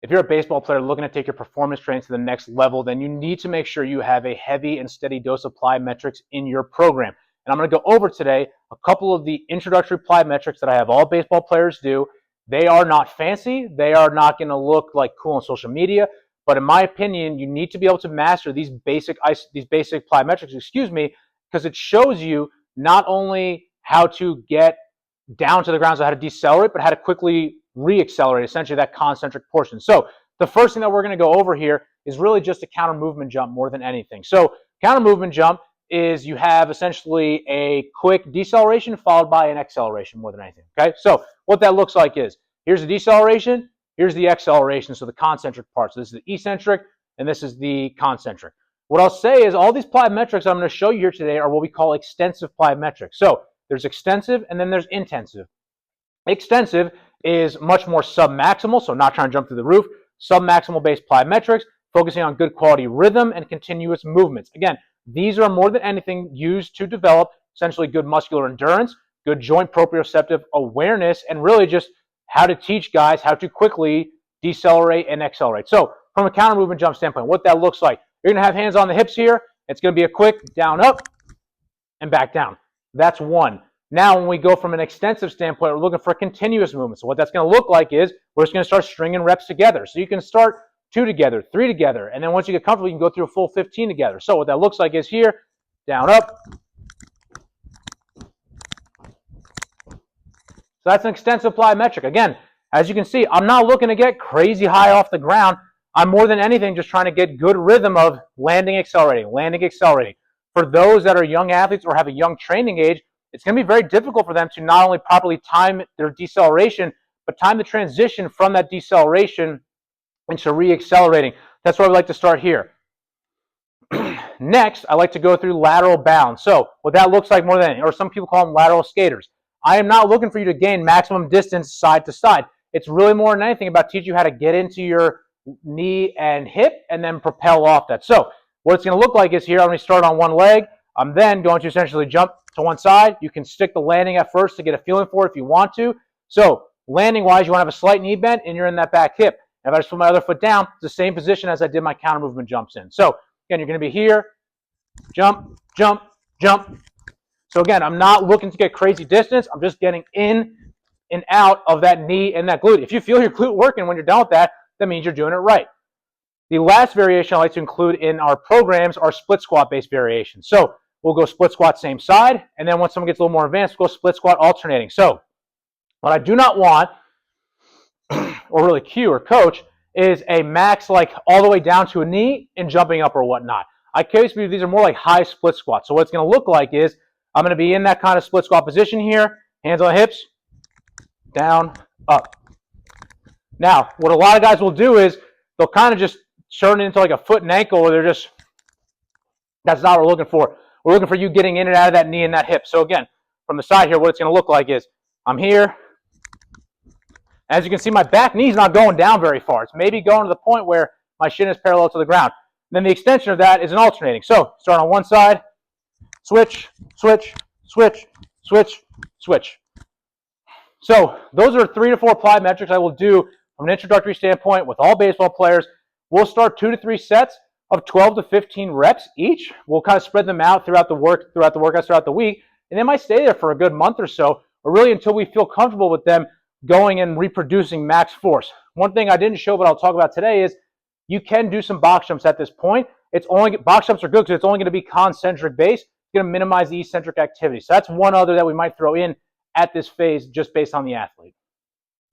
if you're a baseball player looking to take your performance training to the next level, then you need to make sure you have a heavy and steady dose of plyometrics in your program. And I'm going to go over today a couple of the introductory plyometrics that I have all baseball players do. They are not fancy. They are not going to look like cool on social media. But in my opinion, you need to be able to master these basic plyometrics, because it shows you not only how to get down to the ground, so how to decelerate, but how to quickly re-accelerate, essentially that concentric portion. So the first thing that we're going to go over here is really just a counter movement jump more than anything. So counter movement jump is you have essentially a quick deceleration followed by an acceleration more than anything. Okay, so what that looks like is here's the deceleration, here's the acceleration, so the concentric part. So this is the eccentric and this is the concentric. What I'll say is all these plyometrics I'm going to show you here today are what we call extensive plyometrics. So there's extensive and then there's intensive. Extensive is much more submaximal, so not trying to jump through the roof. Submaximal based plyometrics, focusing on good quality rhythm and continuous movements. Again, these are more than anything used to develop essentially good muscular endurance, good joint proprioceptive awareness, and really just how to teach guys how to quickly decelerate and accelerate. So from a counter movement jump standpoint, what that looks like, you're going to have hands on the hips here. It's going to be a quick down, up, and back down. That's one. Now, when we go from an extensive standpoint, we're looking for continuous movement. So what that's going to look like is we're just going to start stringing reps together. So you can start 2 together, 3 together, and then once you get comfortable, you can go through a full 15 together. So what that looks like is here, down, up. So that's an extensive plyometric. Again, as you can see, I'm not looking to get crazy high off the ground. I'm more than anything just trying to get good rhythm of landing, accelerating, landing, accelerating. For those that are young athletes or have a young training age, it's going to be very difficult for them to not only properly time their deceleration, but time the transition from that deceleration into re-accelerating. That's why we like to start here. Next, I like to go through lateral bounds. So what that looks like more than anything, or some people call them lateral skaters. I am not looking for you to gain maximum distance side to side. It's really more than anything about teaching you how to get into your knee and hip and then propel off that. So what it's going to look like is here, I'm going to start on one leg. I'm then going to essentially jump to one side. You can stick the landing at first to get a feeling for it if you want to. So landing-wise, you want to have a slight knee bend and you're in that back hip. And if I just put my other foot down, it's the same position as I did my counter movement jumps in. So again, you're going to be here, jump, jump, jump. So again, I'm not looking to get crazy distance. I'm just getting in and out of that knee and that glute. If you feel your glute working when you're done with that, that means you're doing it right. The last variation I like to include in our programs are split squat based variations. So we'll go split squat same side, and then once someone gets a little more advanced, we'll go split squat alternating. So what I do not want, or really cue or coach, is a max like all the way down to a knee and jumping up or whatnot. I case believe these are more like high split squats. So what it's going to look like is I'm going to be in that kind of split squat position here, hands on the hips, down, up. Now, what a lot of guys will do is they'll kind of just turn it into like a foot and ankle where they're just, that's not what we're looking for. We're looking for you getting in and out of that knee and that hip. So again, from the side here, what it's going to look like is I'm here. As you can see, my back knee's not going down very far. It's maybe going to the point where my shin is parallel to the ground. Then the extension of that is an alternating. So start on one side, switch, switch, switch, switch, switch. So those are 3 to 4 plyometrics I will do from an introductory standpoint with all baseball players. We'll start 2 to 3 sets of 12 to 15 reps each. We'll kind of spread them out throughout the workouts throughout the week, and they might stay there for a good month or so, or really until we feel comfortable with them going and reproducing max force. One thing I didn't show, but I'll talk about today is you can do some box jumps at this point. Box jumps are good because it's only going to be concentric based. It's going to minimize the eccentric activity. So that's one other that we might throw in at this phase just based on the athlete.